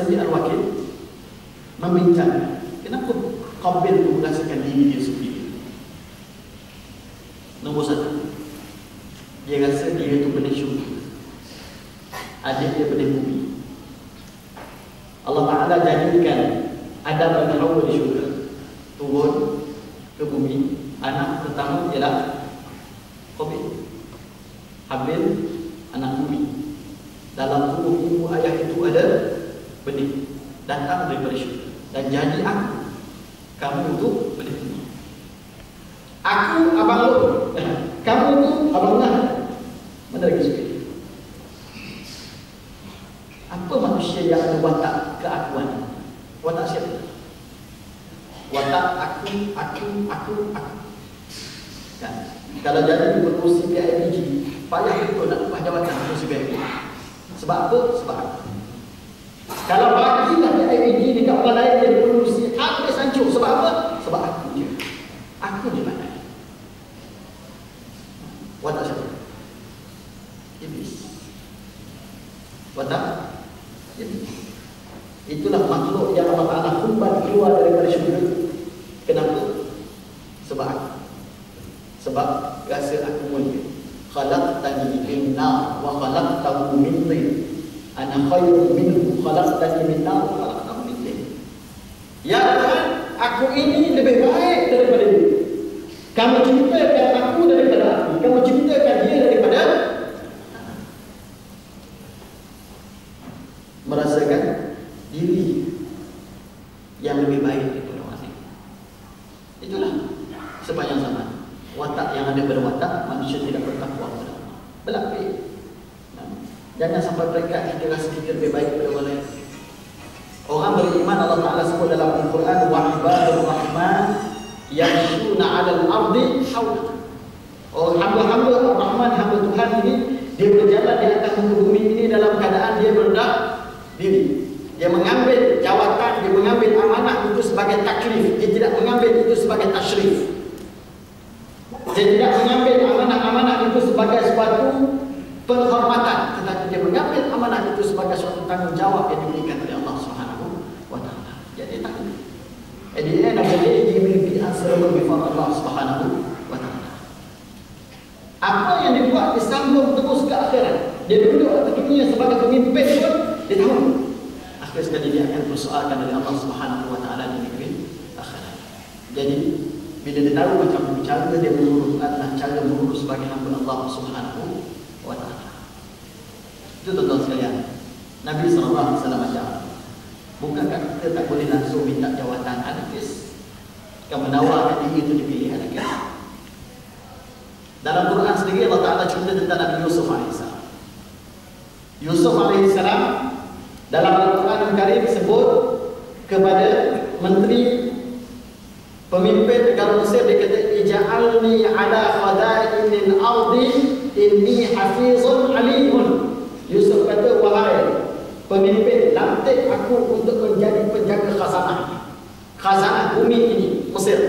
sendiri Al-Wakil membincangkan kenapa Qabil itu merasakan diri dia sendiri. Nombor satu, dia rasa dia itu benih syurga, adik dia benih bumi. Allah Ta'ala jadikan Adam dan Hawa di syurga, turun ke bumi. Anak pertama ialah Qabil, Habil anak bumi. Dalam tubuh ibu ayah itu ada benih datang daripada syurga dan jadi aku, kamu itu benih bumi. Aku abang lu, kamu itu abang nah. Mana lagi sekali? Apa manusia yang ada watak keakuan? Watak siapa? Watak aku. Kan? Kalau jadi berkursi PIBG, payah betul nak lepas jawatan kursi PIBG. Sebab apa? Sebab aku. Kalau bagilah PIBG dekat orang lain dia berkursi, habis hancur. Sebab apa? Sebab aku je. Aku di mana? Watak siapa? Iblis. Watak Iblis. Itulah makhluk yang Allah Ta'ala humban keluar daripada syurga. Kenapa? Sebab aku. Sebab rasa aku mulia. Khalaqtani min nar wa khalaqtahu min tin. Ana khairun minhu khalaqtani min nar wa khalaqtahu min tin. Ya Tuhan, aku ini lebih baik daripada dia. Kamu ciptakan aku daripada api. Kamu ciptakan dia daripada merasakan diri yang lebih baik daripada orang lain. Itulah sepanjang zaman. Watak yang ada pada watak manusia tidak bertakwa kepada Allah. Berlapis. Jangan sampai peringkat kita rasa kita lebih baik daripada orang lain. Orang beriman Allah Ta'ala sebut dalam Al-Quran, wa ibadur rahman yamshuna 'alal ardi hawla. Oh, hamba-hamba Ar-Rahman, hamba Tuhan ini, dia berjalan di atas muka bumi ini dalam keadaan dia merendah diri. Dia mengambil jawatan, dia mengambil amanah itu sebagai taklif. Dia tidak mengambil itu sebagai tashrif. Dia tidak mengambil amanah-amanah itu sebagai suatu penghormatan, tetapi dia mengambil amanah itu sebagai suatu tanggungjawab yang diberikan oleh Allah Subhanahu wa Ta'ala. Jadi taklif. Jadi ini namanya dimimpi asrul bifar Allah Subhanahu wa Ta'ala. Apa yang dibuat disambung terus ke akhirat. Dia duduk atas dunia sebagai pemimpin pun dia tahu. Akhir sekali dia akan persoalkan oleh Allah Subhanahu wa Ta'ala di negeri akhirat. Jadi bila dia tahu macam cara dia mengurus adalah cara mengurus sebagai hamba Allah Subhanahu wa Ta'ala. Itu tuan-tuan sekalian, Nabi SAW macam, bukankah kita tak boleh langsung minta jawatan hadis? Kamu menawarkan diri itu dipilih hadis. Dalam Quran sendiri Allah Ta'ala cerita tentang Nabi Yusuf AS. Yusuf AS dalam Al-Quran Al-Karim sebut kepada menteri pemimpin negara Mesir, dia kata ij'alni ala khadainil ardi inni hafizun alimun. Yusuf kata, wahai pemimpin, lantik aku untuk menjadi penjaga khazanah bumi ini Mesir.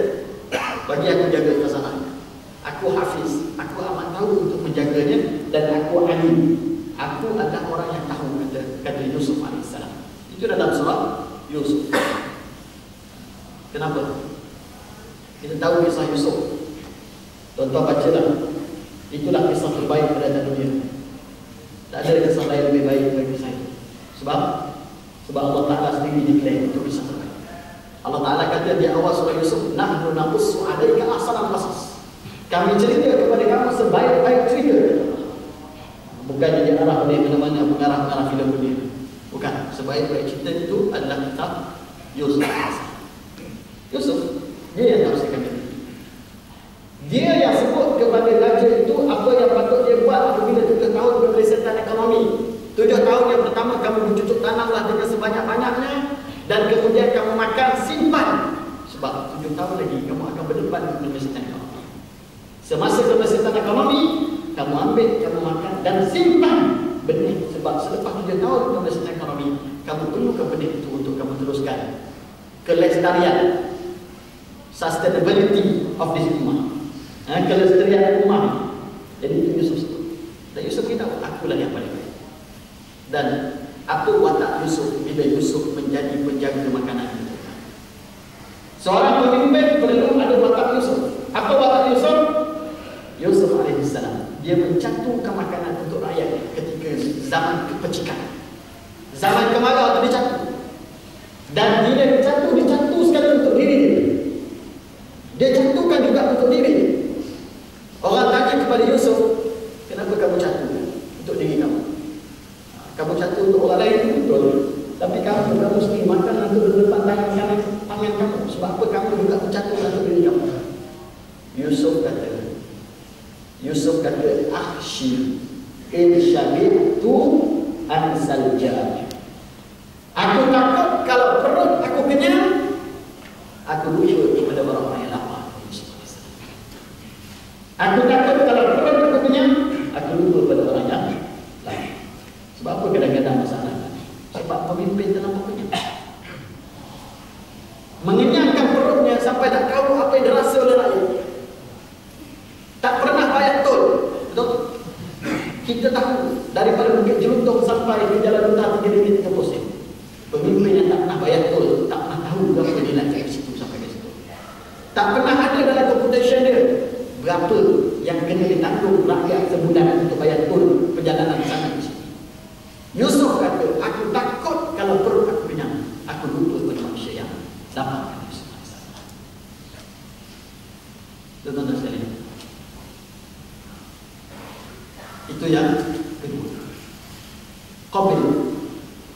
Bagi aku jaga khazanahnya. Aku hafiz, aku amat tahu untuk menjaganya, dan aku alim. Aku adalah orang yang tahu, kata Yusuf AS. Itu dalam surah Yusuf. Kenapa? Kita tahu kisah Yusuf. Tuan-tuan bacalah. Itulah kisah terbaik pada dunia. Tak ada kisah lain lebih baik daripada kisah itu. Sebab Allah Ta'ala sendiri diklaim itu kisah terbaik. Allah Ta'ala kata di awal surah Yusuf, nahnu naqussu 'alaika ahsanal qasas. Kami cerita kepada kamu sebaik-baik cerita. Bukan dia arah oleh mana-mana pengarah-pengarah filem dunia. Bukan. Sebaik-baik cerita itu adalah kitab Yusuf. Yusuf, dia yang tafsirkan itu. Dia yang sebut kepada raja itu apa yang patut dia buat apabila 7 tahun berkelisetan ekonomi. 7 tahun yang pertama kamu mencucuk tanamlah dengan sebanyak-banyaknya, dan kemudian kamu makan, simpan. Sebab 7 tahun lagi kamu akan berdepan dengan kelisetan ekonomi. Semasa kelisetan ekonomi, kamu ambil, kamu makan dan simpan benih. Sebab selepas 7 tahun kelisetan ekonomi, kamu perlukan benih itu untuk kamu teruskan kelestarian, sustainability of this ummah. Kelestarian ummah. Jadi itu Yusuf sebut. Dan Yusuf kita, akulah yang paling baik. Dan apa watak watak Yusuf bila Yusuf menjadi penjaga makanan. Seorang pemimpin perlu ada watak Yusuf. Apa watak Yusuf? Yusuf alaihissalam, dia mencaturkan makanan untuk rakyat ketika zaman kepecikan. Zaman kemarau itu dicatur. Dan bila dicatur sekali untuk diri dia. Dia caturkan juga untuk diri dia. Orang tanya kepada Yusuf, kenapa kamu catur untuk diri kamu? Kamu catur untuk orang lain itu betul. Tapi kamu sendiri makan untuk depan tangan kamu. Sebab apa kamu juga mencaturkan untuk diri kamu? Yusuf kata, akhshi in syabi'tu an salja. Aku takut kalau perut aku kenyang, aku lupa kepada orang yang lapar. Aku takut kalau perut aku kenyang, aku lupa kepada orang yang lain. Sebab apa kadang-kadang masalah? Sebab pemimpin terlalu kenyang, mengenyangkan perutnya sampai tak tahu apa yang dirasa oleh rakyat. Tak pernah bayar tol. Betul? Kita tahu daripada Bukit Jelutong sampai ke Jalan Utara 3 sen. Pemimpin yang tak pernah bayar tol, tak pernah tahu berapa dia nak cari situ sampai ke situ. Tak pernah ada dalam computation dia berapa yang kena ditanggung rakyat sebulan untuk bayar tol perjalanan sana ke sini. Yusuf kata, aku takut kalau perut aku kenyang, aku lupa pada manusia yang lapar. Tuan-tuan sekalian, itu yang kedua. Qabil,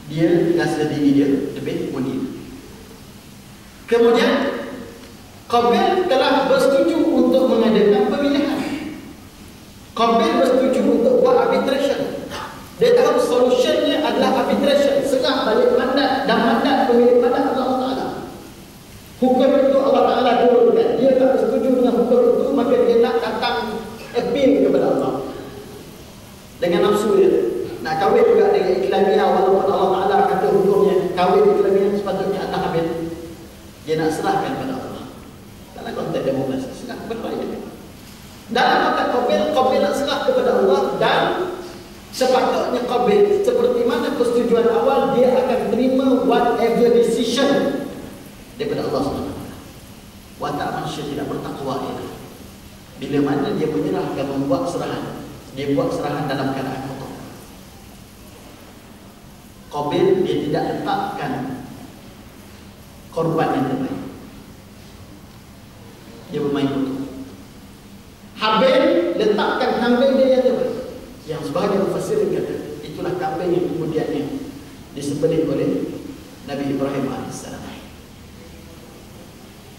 dia rasa diri dia lebih mulia. Kemudian Qabil telah bersetuju untuk mengadakan pemilihan. Qabil bersetuju untuk buat arbitration. Dia tahu solutionnya adalah arbitration, serah balik mandat, dan mandat pemilik mandat Allah Ta'ala. Hukum itu Allah Ta'ala turunkan. Dia tak bersetuju dengan hukum itu, maka dia nak datang appeal kepada Allah dengan nafsu dia. Nak kahwin juga dengan Islamiah, walaupun Allah Ta'ala kata hukumnya kahwin Islamiah sepatutnya atas habis, dia nak serahkan kepada Allah. Dalam konteks demokrasi, serah kepada rakyat. Dalam konteks Qabil nak serah kepada Allah, dan sepatutnya Qabil seperti mana persetujuan awal, dia akan terima whatever decision daripada Allah SWT. Watak manusia tidak bertakwa ini. Bila mana dia menyerahkan, membuat serahan, dia buat serahan dalam keadaan kotor. Qabil dia tidak letakkan korban yang terbaik, dia bermain kotor. Habil letakkan kambing dia yang terbaik, yang sebahagian mufassir kata itulah kambing yang kemudiannya disembelih oleh Nabi Ibrahim AS.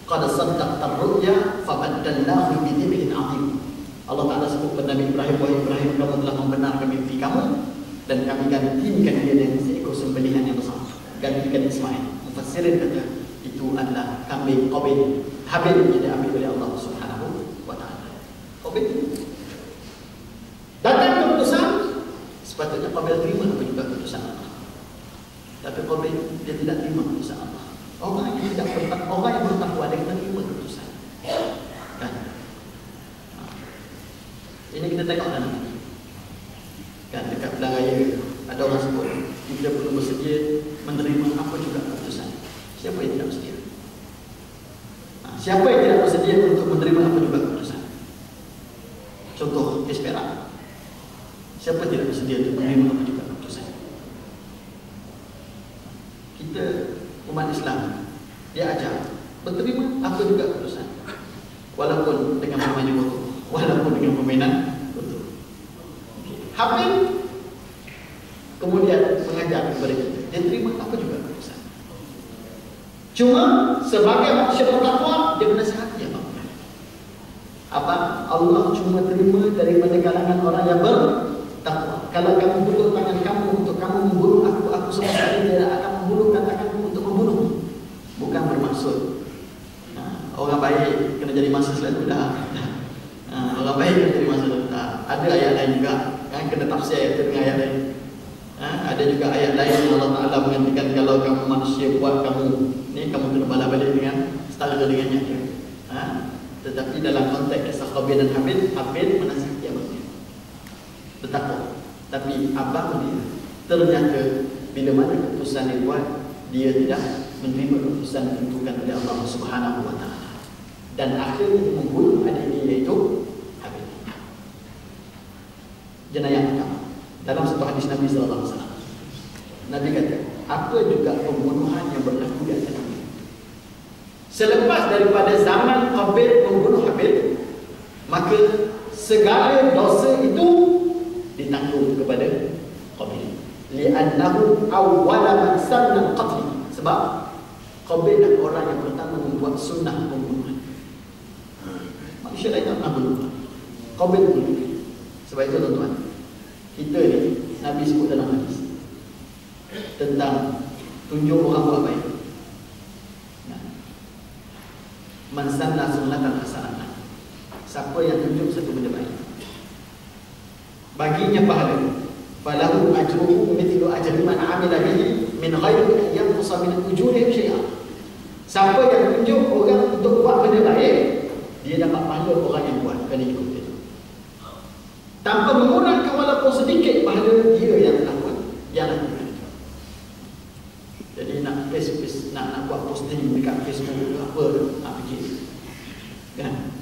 Qad saddaqta ar-ru'ya fabaddalnahu bi dhibhin 'azim. Allah Ta'ala sebut kepada Nabi Ibrahim, wahai Ibrahim, kamu telah membenarkan mimpi kamu, dan kami gantikan dia dengan seekor sembelihan yang besar. Gantikan Ismail. Mufassirin kata itu adalah kambing Qabil. Habil yang diambil oleh Allah Subhanahu wa Ta'ala. Qabil datang keputusan, sepatutnya Qabil terima apa juga keputusan Allah. Tapi Qabil dia tidak terima keputusan Allah. Orang yang bertakwa dia terima keputusan. Kan? Ini kita tengok dalam kan, dekat Pilihan Raya ada orang sebut kita perlu bersedia menerima apa juga keputusan. Siapa yang tidak bersedia? Siapa yang tidak bersedia untuk menerima apa juga keputusan? Contoh kes Perak, siapa tidak bersedia untuk menerima apa juga keputusan? Kita umat Islam, dia ajar berterima apa juga keputusan, walaupun dengan permainan kotor, walaupun dengan permainan kotor. Habil kemudian mengajar kepada kita, dia terima apa juga keputusan. Cuma sebagai manusia bertakwa, dia menasihati apa? Allah cuma terima daripada kalangan orang yang bertakwa. Kalau kamu butuh tangan kamu untuk kamu membunuh aku sama sekali tidak akan membunuhkan tanganmu untuk membunuh. Bukan bermaksud orang baik kena jadi masa selalu dah. Orang baik kena jadi masa selalu dah. Ada ayat lain juga kan, kena tafsir ayat dengan ayat lain. Ada juga ayat lain yang Allah Ta'ala mengatakan kalau kamu manusia buat kamu ni, kamu kena bala balik dengan setara dengannya dia. Tetapi dalam konteks kisah Qabil dan Habil menasihati abang dia bertakwa. Tapi abang dia ternyata bila mana keputusan dia buat, dia tidak menerima keputusan ditentukan oleh Allah Subhanahu wa taala. Dan akhirnya membunuh adik dia, iaitu Habil. Jenayah pertama. Dalam satu hadis Nabi sallallahu alaihi wasallam, Nabi kata, apa juga pembunuhan yang berlaku di atas ini. Selepas daripada zaman Qabil membunuh Habil, maka segala dosa itu ditanggung kepada Qabil. Li'annahu awwala man sanna al-qatl. Sebab Qabil adalah orang yang pertama membuat sunnah pembunuhan. Manusia lain tak pernah bunuh, Qabil bunuh. Sebab itu tuan-tuan, kita ni Nabi sebut dalam hadis tentang tunjuk orang buat baik. Man sanna sunnatan hasanah. Siapa yang tunjuk satu benda baik, baginya pahala. Falahu ajruhu mithlu ajri man amila bihi min ghairi an yanqusa min ujurihim syai'a. Siapa yang tunjuk orang untuk buat benda baik, dia dapat pahala orang yang buat kena ikut dia, tanpa mengurangkan walaupun sedikit pahala dia yang telah buat, yang lakukan. Jadi nak buat posting dekat Facebook apa, nak fikir kan?